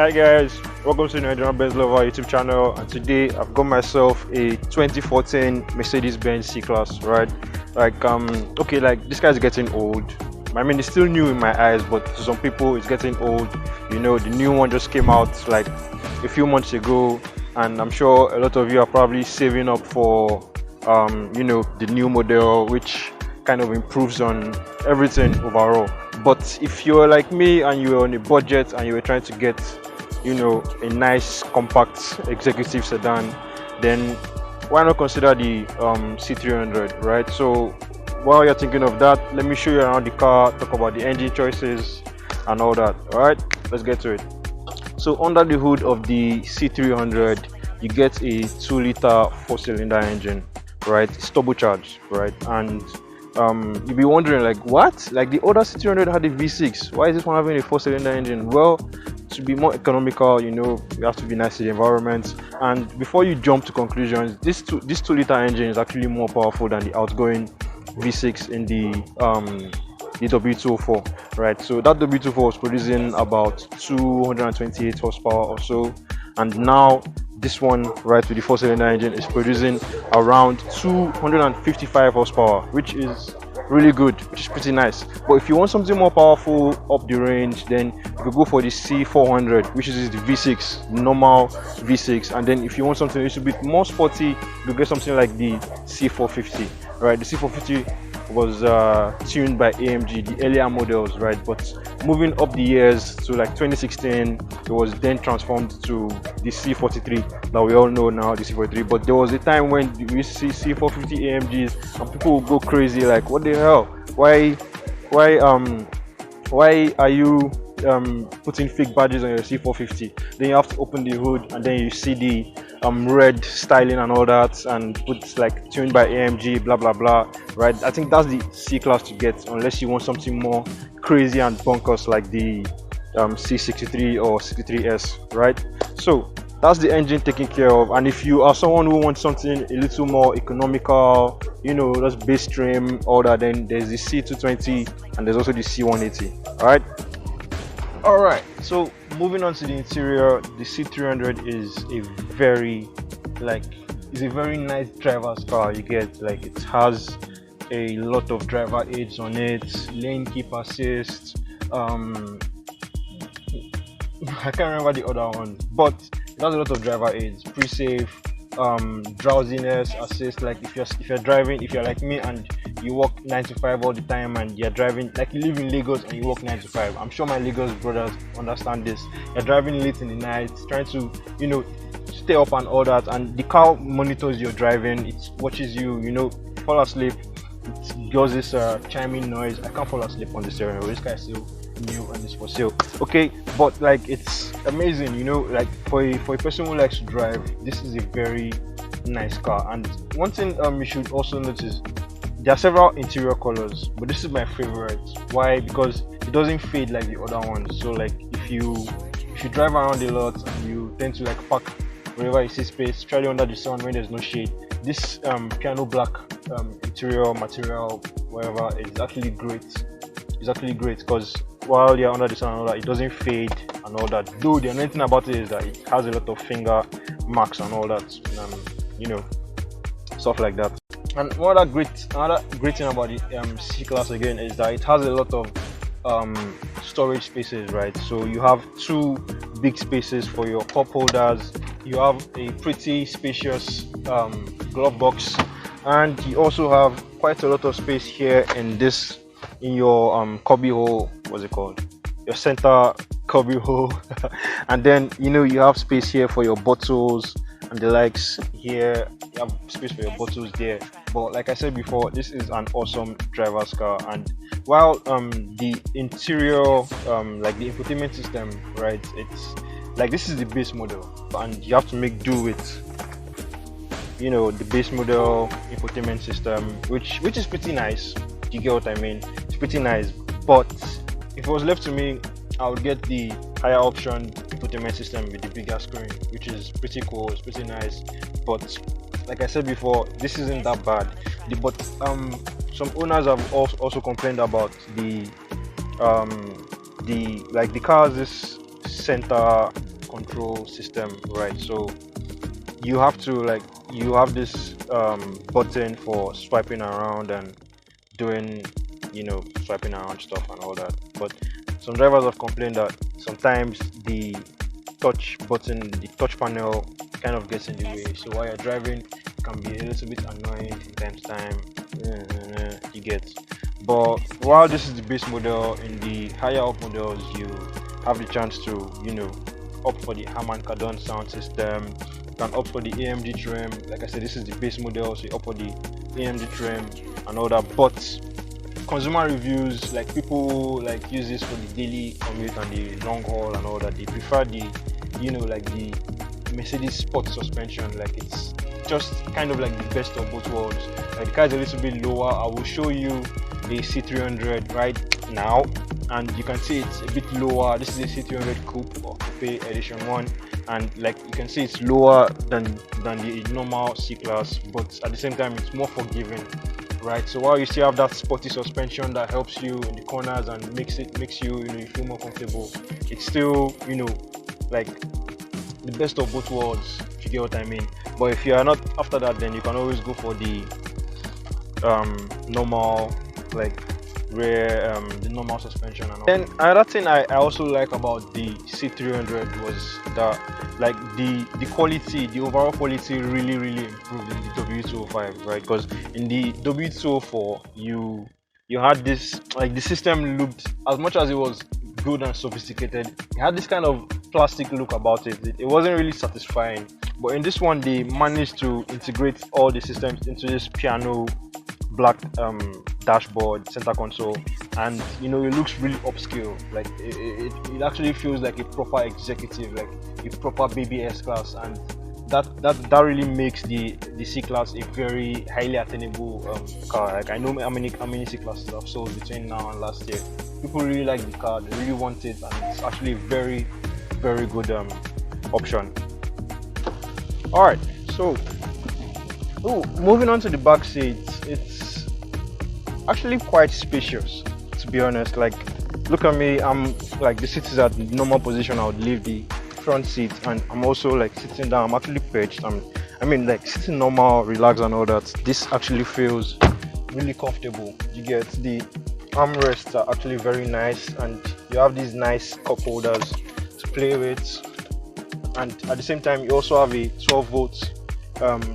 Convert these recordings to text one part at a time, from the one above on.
Hi guys, welcome to the Nigerian Benz Lover YouTube channel, and today I've got myself a 2014 Mercedes-Benz C-Class, right? Okay, like this guy's getting old. I mean, it's still new in my eyes, but to some people it's getting old. You know, the new one just came out like a few months ago, and I'm sure a lot of you are probably saving up for you know, the new model, which kind of improves on everything overall. But if you're like me and you're on a budget and you were trying to get, you know, a nice compact executive sedan, then why not consider the C300, right? So while you're thinking of that, let me show you around the car, talk about the engine choices and all that. All right, let's get to it. So under the hood of the C300, you get a 2-liter 4-cylinder engine, right? It's turbocharged, right? And you'll be wondering, like, what? Like, the other C300 had a V6, why is this one having a 4-cylinder engine? Well, to be more economical, you know, you have to be nice to the environment. And before you jump to conclusions, this 2-liter engine is actually more powerful than the outgoing V6 in the W204, right? So that W204 was producing about 228 horsepower or so, and now this one, right, with the 4-cylinder engine, is producing around 255 horsepower, which is really good, which is pretty nice. But if you want something more powerful up the range, then you could go for the C400, which is the V6, normal V6. And then if you want something a little bit more sporty, you get something like the C450, right? The C450 was tuned by AMG, the earlier models, right? But moving up the years to like 2016, it was then transformed to the C43 that we all know now, the C43. But there was a time when we see C450 AMGs and people would go crazy, like, what the hell? Why are you putting fake badges on your C450? Then you have to open the hood and then you see the red styling and all that, and put like tuned by AMG, blah blah blah, right? I think that's the C-Class to get, unless you want something more crazy and bonkers like the C63 or 63S, right? So that's the engine taken care of. And if you are someone who wants something a little more economical, you know, just base trim, all that, then there's the C220 and there's also the C180. All right, so moving on to the interior, the C300 is a very nice driver's car. You get, like, it has a lot of driver aids on it, lane keep assist, I can't remember the other one, but it has a lot of driver aids, pre-save, drowsiness assist. Like, if you're driving, if you're like me and you work 9 to 5 all the time, and you're driving, like, you live in Lagos and you work 9 to 5, I'm sure my Lagos brothers understand this. You're driving late in the night, trying to, you know, stay up and all that, and the car monitors your driving, it watches you, you know, fall asleep, it does this chiming noise. I can't fall asleep on the steering wheel. This guy is still new and it's for sale, okay? But like, it's amazing, you know, like, for a person who likes to drive, this is a very nice car. And one thing you should also notice, there are several interior colors, but this is my favorite. Why? Because it doesn't fade like the other ones. So like, if you drive around a lot and you tend to like park wherever you see space, especially under the sun when there's no shade, this piano black interior material, whatever, is actually great. It's actually great because while you're under the sun and all that, it doesn't fade and all that. Though the only thing about it is that it has a lot of finger marks and all that, you know, stuff like that. And another great thing about the C-Class again is that it has a lot of storage spaces, right? So you have 2 big spaces for your cup holders, you have a pretty spacious glove box, and you also have quite a lot of space here in your cubby hole. What's it called? Your center cubby hole. And then, you know, you have space here for your bottles and the likes. Here you have space for your bottles there. But like I said before, this is an awesome driver's car. And while the interior, like the infotainment system, right, it's like, this is the base model and you have to make do with, you know, the base model infotainment system, which is pretty nice. Do you get what I mean? It's pretty nice. But if it was left to me, I would get the higher option infotainment system with the bigger screen, which is pretty cool. It's pretty nice. But like I said before, this isn't that bad. But some owners have also complained about the car has this center control system, right? So you have to like you have this button for swiping around and doing, you know, swiping around stuff and all that. But some drivers have complained that sometimes the touch button, the touch panel kind of gets in the way. So while you're driving, it can be a little bit annoying from time to time. You get. But while this is the base model, in the higher up models, you have the chance to, you know, opt for the Harman Kardon sound system. You can opt for the AMD trim. Like I said, this is the base model, so you opt for the AMD trim and all that. But consumer reviews, like people like use this for the daily commute and the long haul and all that. They prefer the, you know, like the Mercedes Sport suspension. Like it's just kind of like the best of both worlds. Like the car is a little bit lower. I will show you the C300 right now, and you can see it's a bit lower. This is a C300 Coupe or Coupe Edition 1, and like you can see it's lower than the normal C-Class, but at the same time it's more forgiving, right? So while you still have that sporty suspension that helps you in the corners and makes you, you know, you feel more comfortable, it's still, you know, like the best of both worlds, if you get what I mean. But if you are not after that, then you can always go for the normal, like rear, the normal suspension and all. Then another thing I also like about the C300 was that like the quality, the overall quality really improved in the W205, right? Because in the W204 you had this, like the system looked, as much as it was good and sophisticated, it had this kind of plastic look about it. It wasn't really satisfying. But in this one, they managed to integrate all the systems into this piano black dashboard, center console, and you know, it looks really upscale. Like it actually feels like a proper executive, like a proper baby S-Class, and that really makes the C-Class a very highly attainable car. Like I know how many C-Classes I've sold between now and last year. People really like the car, they really want it, and it's actually a very good option. All right, so moving on to the back seats, it's actually quite spacious, to be honest. Like look at me, I'm like, the seat is at normal position. I would leave the front seat, and I'm also like sitting down. I'm actually perched. I mean like sitting normal, relaxed and all that. This actually feels really comfortable. You get the armrests are actually very nice, and you have these nice cup holders to play with, and at the same time you also have a 12-volt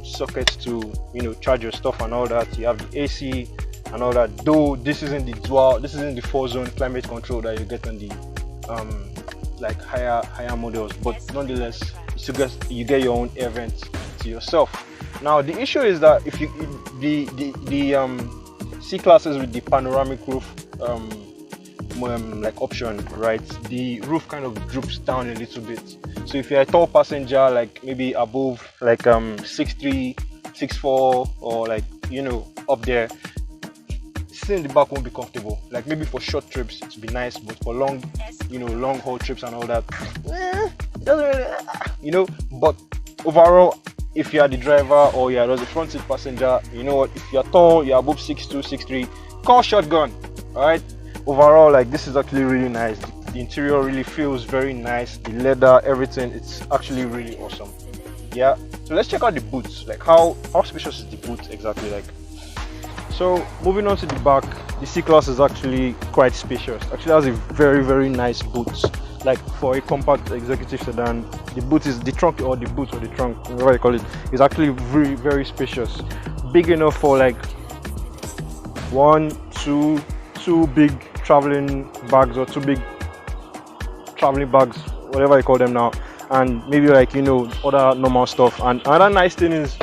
socket to, you know, charge your stuff and all that. You have the AC and all that, though this isn't the 4-zone climate control that you get on the like higher models, but nonetheless you get your own air vent to yourself. Now the issue is that if you the C-Classes with the panoramic roof like option, right, the roof kind of droops down a little bit. So if you're a tall passenger, like maybe above like 6'3", 6'4", or like, you know, up there, sitting in the back won't be comfortable. Like maybe for short trips it'd be nice, but for long, you know, long haul trips and all that, doesn't really, you know. But overall, if you are the driver or you are the front seat passenger, you know what, if you're tall, you're above 6'2", 6'3", call shotgun. All right, overall, like this is actually really nice. The interior really feels very nice, the leather, everything, it's actually really awesome. Yeah, so let's check out the boots. Like how spacious is the boot exactly? Like, so moving on to the back, the C-Class is actually quite spacious. Actually has a very nice boot. Like for a compact executive sedan, the boot is the trunk, or the boot, or the trunk, whatever you call it, is actually very spacious. Big enough for like two big traveling bags, or two big traveling bags, whatever you call them now, and maybe like, you know, other normal stuff. And another nice thing is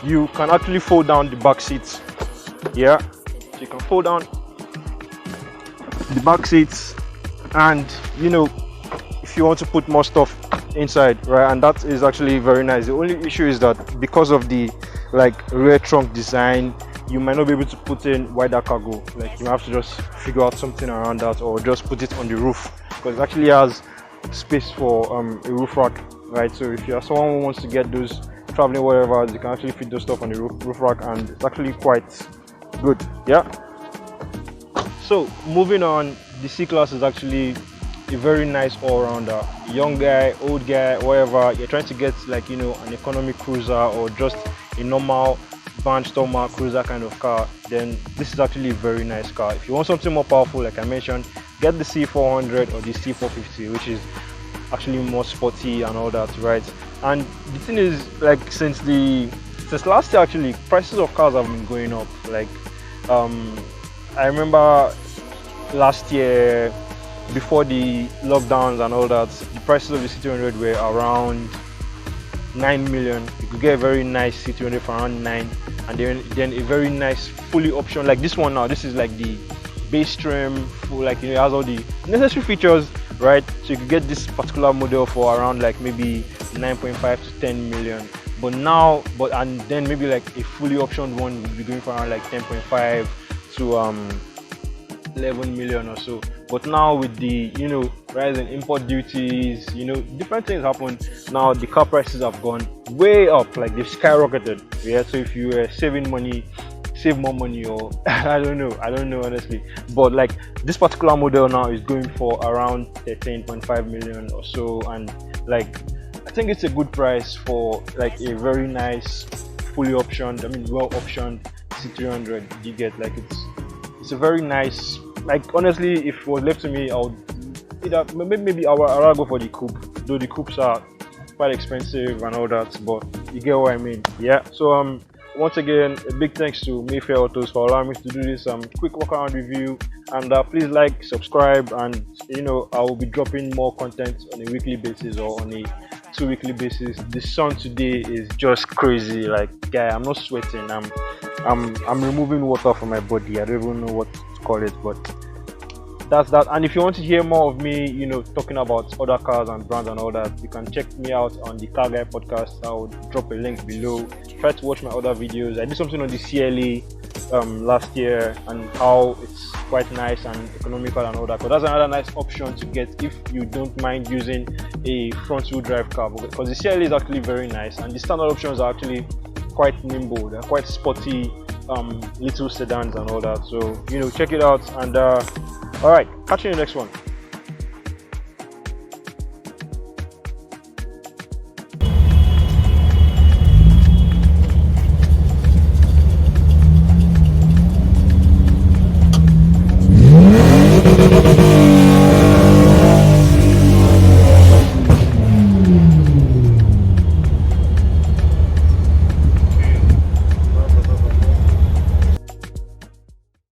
you can actually fold down the back seats. Yeah, so you can fold down the back seats, and you know, if you want to put more stuff inside, right, and that is actually very nice. The only issue is that because of the like rear trunk design, you might not be able to put in wider cargo. Like you have to just figure out something around that, or just put it on the roof, because it actually has space for a roof rack, right? So if you are someone who wants to get those traveling wherever, you can actually fit those stuff on the roof rack, and it's actually quite good. Yeah, so moving on, the C-Class is actually a very nice all-rounder. Young guy, old guy, whatever, you're trying to get like, you know, an economy cruiser or just a normal van stormer cruiser kind of car, then this is actually a very nice car. If you want something more powerful, like I mentioned, get the C400 or the C450, which is actually more sporty and all that, right? And the thing is, like, since last year, actually, prices of cars have been going up. Like, I remember last year, before the lockdowns and all that, the prices of the C300 were around 9 million. You could get a very nice C300 for around 9, and then a very nice fully option like this one. Now this is like the base trim, full, like, you know, it has all the necessary features, right? So you could get this particular model for around like maybe 9.5 to 10 million. And then maybe like a fully optioned one would be going for around like 10.5 to 11 million or so. But now with the, you know, rise in import duties, you know, different things happen. Now the car prices have gone way up, like they've skyrocketed. Yeah, so if you were saving money, save more money, or I don't know honestly. But like this particular model now is going for around 13.5 million or so, and like I think it's a good price for like a very nice fully optioned, I mean well optioned C300. You get, like, it's a very nice, like, honestly, if it was left to me, I would either maybe I'll rather go for the coupe, though the coupes are quite expensive and all that, but you get what I mean. Yeah, so once again, a big thanks to Mayfair Autos for allowing me to do this quick walk around review, and please like, subscribe, and you know, I will be dropping more content on a weekly basis or on a 2 weekly basis. The sun today is just crazy. Like, guy, I'm not sweating, I'm removing water from my body. I don't even know what to call it, but that's that. And if you want to hear more of me, you know, talking about other cars and brands and all that, you can check me out on the Car Guy podcast. I will drop a link below. Try to watch my other videos. I did something on the CLA last year, and how it's quite nice and economical and all that. But that's another nice option to get if you don't mind using a front wheel drive car, because the CLA is actually very nice, and the standard options are actually quite nimble. They're quite sporty little sedans and all that. So, you know, check it out, and all right, catch you in the next one.